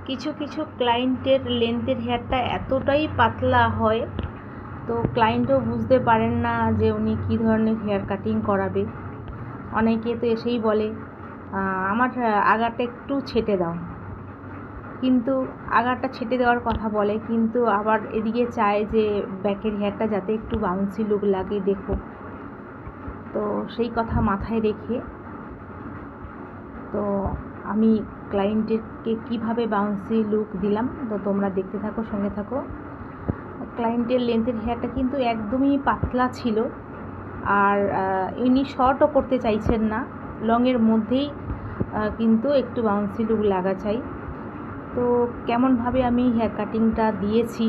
কিছু কিছু ক্লায়েন্টের লেন্থের হেয়ারটা এতটাই পাতলা হয়, তো ক্লায়েন্টও বুঝতে পারেন না যে উনি কী ধরনের হেয়ার কাটিং করাবে। অনেকে তো এসেই বলে আমার আগাটা একটু ছেটে দাও, কিন্তু আগাটা ছেটে দেওয়ার কথা বলে, কিন্তু আবার এদিকে চায় যে ব্যাকের হেয়ারটা যাতে একটু বাউন্সি লুক লাগে দেখো। তো সেই কথা মাথায় রেখে তো আমি ক্লায়েন্টকে কিভাবে বাউন্সি লুক দিলাম, তো তোমরা দেখতে থাকো, সঙ্গে থাকো। ক্লায়েন্টের লেন্থের হেয়ারটা কিন্তু একদমই পাতলা ছিল, আর ইনি শর্টও করতে চাইছেন না, লংয়ের মধ্যেই কিন্তু একটু বাউন্সি লুক লাগা চাই। তো কেমনভাবে আমি হেয়ার কাটিংটা দিয়েছি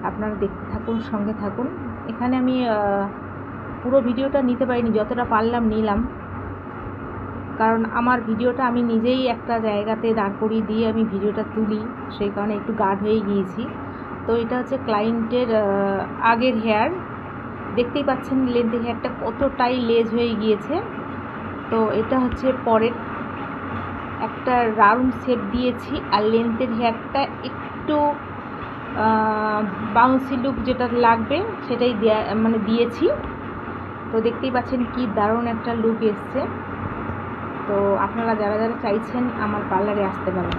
আপনারা দেখতে থাকুন, সঙ্গে থাকুন। এখানে আমি পুরো ভিডিওটা নিতে পারিনি, যতটা পারলাম নিলাম, কারণ আমার ভিডিওটা আমি নিজেই একটা জায়গাতে দাঁড় করিয়ে দিয়ে আমি ভিডিওটা তুলি, সেই কারণে একটু গাঢ় হয়ে গিয়েছি। তো এটা হচ্ছে ক্লায়েন্টের আগের হেয়ার, দেখতেই পাচ্ছেন লেন্থের হেয়ারটা কতটাই লেজ হয়ে গিয়েছে। তো এটা হচ্ছে পরের একটা রাউন্ড শেপ দিয়েছি, আর লেন্থের হেয়ারটা একটু বাউন্সি লুক যেটা লাগবে সেটাই দিয়েছি। তো দেখতেই পাচ্ছেন কি দারুণ একটা লুক এসছে। তো আপনারা যারা যারা চাইছেন আমার পার্লারে আসতে পারেন।